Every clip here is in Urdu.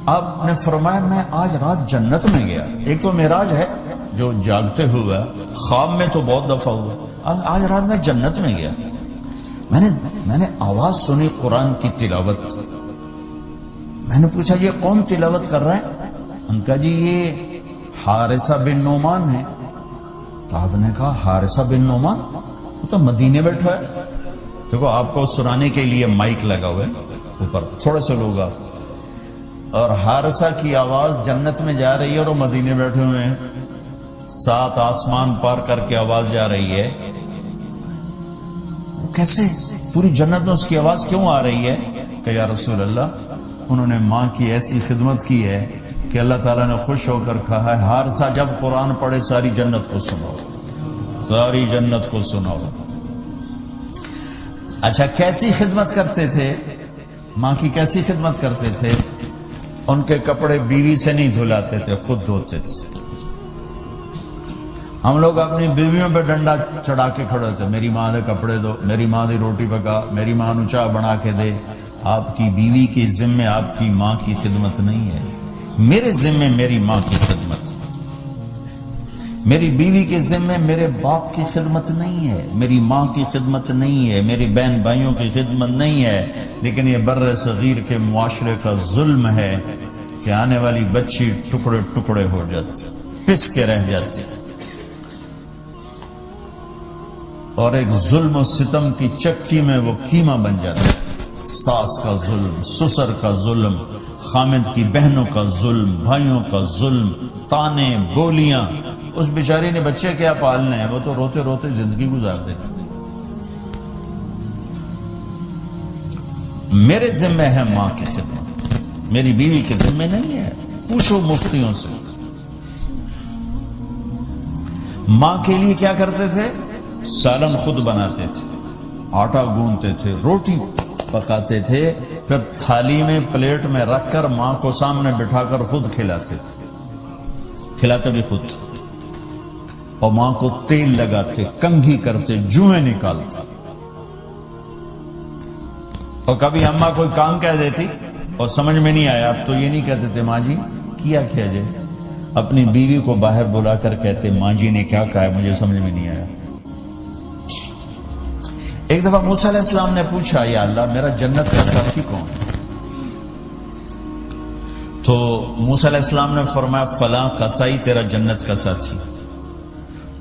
آپ نے فرمایا میں آج رات جنت میں گیا. ایک تو معراج ہے جو جاگتے ہوئے، خواب میں تو بہت دفعہ ہوا، آج رات میں جنت میں گیا. میں نے آواز سنی قرآن کی تلاوت. میں نے پوچھا یہ کون تلاوت کر رہا ہے؟ ان کا جی یہ حارثہ بن نعمان ہے. تو آپ نے کہا حارثہ بن نعمان وہ تو مدینے بیٹھا ہے. دیکھو آپ کو سنانے کے لیے مائک لگا ہوا ہے اوپر، تھوڑے سے لوگ آپ، اور حارثہ کی آواز جنت میں جا رہی ہے اور وہ مدینے بیٹھے ہوئے ہیں. 7 آسمان پار کر کے آواز جا رہی ہے. کیسے پوری جنت میں اس کی آواز کیوں آ رہی ہے؟ کہ یا رسول اللہ انہوں نے ماں کی ایسی خدمت کی ہے کہ اللہ تعالیٰ نے خوش ہو کر کہا ہے حارثہ جب قرآن پڑھے ساری جنت کو سناؤ، ساری جنت کو سناؤ. اچھا کیسی خدمت کرتے تھے؟ ماں کی کیسی خدمت کرتے تھے؟ ان کے کپڑے بیوی سے نہیں دھلاتے تھے، خود دھوتے تھے. ہم لوگ اپنی بیویوں پہ ڈنڈا چڑھا کے کھڑے تھے، میری ماں دے کپڑے دو، میری ماں دی روٹی پکا، میری ماں نو چاہ بنا کے دے. آپ کی بیوی کی ذمہ آپ کی ماں کی خدمت نہیں ہے، میرے ذمہ میری ماں کی خدمت. میری بیوی کے ذمہ میرے باپ کی خدمت نہیں ہے، میری ماں کی خدمت نہیں ہے، میری بہن بھائیوں کی خدمت نہیں ہے. لیکن یہ بر صغیر کے معاشرے کا ظلم ہے کہ آنے والی بچی ٹکڑے ٹکڑے ہو جاتی، پس کے رہ جاتی. اور ایک ظلم و ستم کی چکی میں وہ قیمہ بن جاتا ہے. ساس کا ظلم، سسر کا ظلم، خامد کی بہنوں کا ظلم، بھائیوں کا ظلم، تانے بولیاں. اس بیچاری نے بچے کیا پالنے ہیں، وہ تو روتے روتے زندگی گزار دیتی. میرے ذمہ ہے ماں کی خدمت، میری بیوی کے ذمہ نہیں ہے. پوچھو مفتیوں سے ماں کے لیے کیا کرتے تھے؟ سالن خود بناتے تھے، آٹا گوندتے تھے، روٹی پکاتے تھے، پھر تھالی میں پلیٹ میں رکھ کر ماں کو سامنے بٹھا کر خود کھلاتے تھے. کھلاتے بھی خود، اور ماں کو تیل لگاتے، کنگھی کرتے، جوئیں نکالتے. اور کبھی اماں کوئی کام کہہ دیتی اور سمجھ میں نہیں آیا، اب تو یہ نہیں کہتے تھے ماں جی کیا جائے، اپنی بیوی کو باہر بلا کر کہتے ماں جی نے کیا کہا ہے مجھے سمجھ میں نہیں آیا. ایک دفعہ موسیٰ علیہ السلام نے پوچھا یا اللہ میرا جنت کا ساتھی کون ہے؟ تو موسیٰ علیہ السلام نے فرمایا فلاں قصائی تیرا جنت کا ساتھی.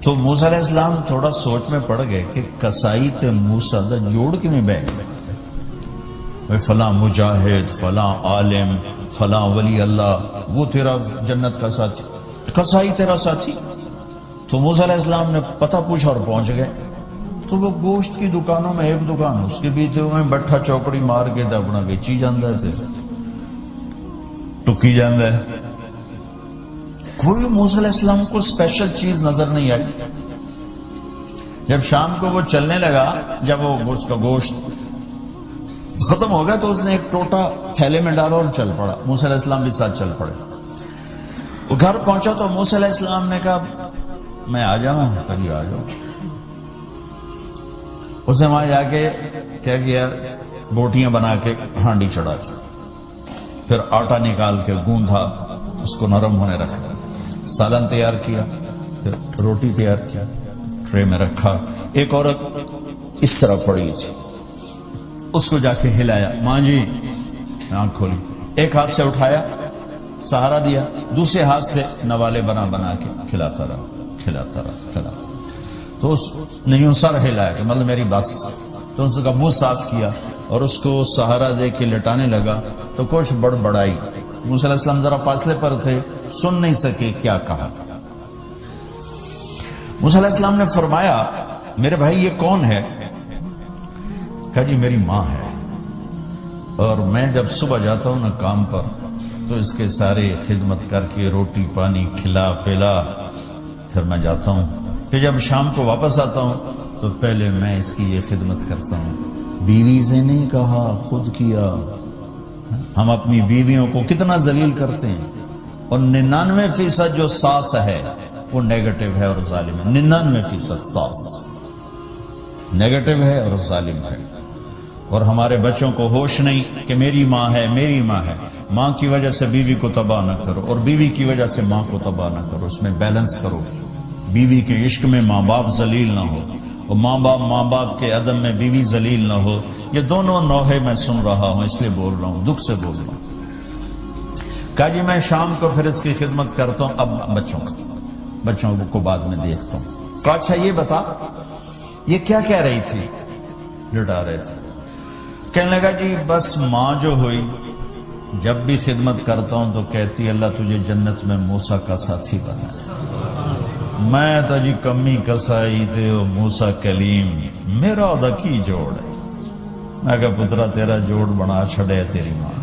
تو موسیٰ علیہ السلام تھوڑا سوچ میں پڑ گئے کہ قصائی تے موسیٰ دا جوڑ کے میں بیٹھ گئے، فلاں مجاہد، فلاں عالم، فلاں ولی اللہ وہ تیرا جنت کا ساتھی، قصائی تیرا ساتھی. تو موسیٰ علیہ السلام نے پتہ پوچھا اور پہنچ گئے. تو وہ گوشت کی دکانوں میں ایک دکان اس کے بھی تھے، میں بٹھا چوکڑی مار کے تھا اپنا بیچی جاندہ تھے، ٹکی جاندہ ہے. کوئی موسیٰ علیہ السلام کو اسپیشل چیز نظر نہیں آئی. جب شام کو وہ چلنے لگا، جب وہ اس کا گوشت ختم ہو گیا تو اس نے ایک ٹوٹا تھیلے میں ڈالا اور چل پڑا. موسیٰ علیہ السلام بھی ساتھ چل پڑے. وہ گھر پہنچا تو موسیٰ علیہ السلام نے کہا میں آ جاؤں؟ کبھی آ جاؤ. اس نے وہاں جا کے کیا کیا، بوٹیاں بنا کے ہانڈی چڑھا دی، پھر آٹا نکال کے گوندھا، اس کو نرم ہونے رکھا، سالن تیار کیا، پھر روٹی تیار کیا، ٹرے میں رکھا. ایک عورت اس طرح پڑی تھی، اس کو جا کے ہلایا، ماں جی، آنکھ کھولی، ایک ہاتھ سے اٹھایا، سہارا دیا، دوسرے ہاتھ سے نوالے بنا بنا کے کھلاتا رہا کھلاتا رہا کھلاتا رہا. تو اس نے یوں سر ہلایا کہ مطلب میری بس. تو اس کا منہ صاف کیا اور اس کو سہارا دے کے لٹانے لگا تو کچھ بڑبڑائی. موسیٰ علیہ السلام ذرا فاصلے پر تھے، سن نہیں سکے کیا کہا. موسیٰ علیہ السلام نے فرمایا میرے بھائی یہ کون ہے؟ کہا جی میری ماں ہے، اور میں جب صبح جاتا ہوں نا کام پر تو اس کے سارے خدمت کر کے روٹی پانی کھلا پلا پھر میں جاتا ہوں، پھر جب شام کو واپس آتا ہوں تو پہلے میں اس کی یہ خدمت کرتا ہوں. بیوی سے نہیں کہا، خود کیا. ہم اپنی بیویوں کو کتنا ذلیل کرتے ہیں، اور 99% جو ساس ہے وہ نیگیٹو ہے اور ظالم ہے. 99% ساس نیگیٹو ہے اور ظالم ہے. اور ہمارے بچوں کو ہوش نہیں کہ میری ماں ہے میری ماں ہے. ماں کی وجہ سے بیوی کو تباہ نہ کرو اور بیوی کی وجہ سے ماں کو تباہ نہ کرو، اس میں بیلنس کرو۔ بیوی کے عشق میں ماں باپ ذلیل نہ ہو اور ماں باپ کے عدم میں بیوی ذلیل نہ ہو۔ یہ دونوں نوحے میں سن رہا ہوں، اس لیے بول رہا ہوں، دکھ سے بول رہا ہوں۔ کہا جی میں شام کو پھر اس کی خدمت کرتا ہوں، اب بچوں کو بعد میں دیکھتا ہوں۔ کہا اچھا یہ بتا یہ کیا کہہ رہی تھی؟ لٹا رہے تھے۔ کہنے لگا جی بس ماں جو ہوئی جب بھی خدمت کرتا ہوں تو کہتی اللہ تجھے جنت میں موسیٰ کا ساتھی بنا۔ میں تو جی کمی کسائی تے موسیٰ کلیم میرا دا کی جوڑ ہے۔ میں کہا پترا تیرا جوڑ بنا چھڑے تیری ماں۔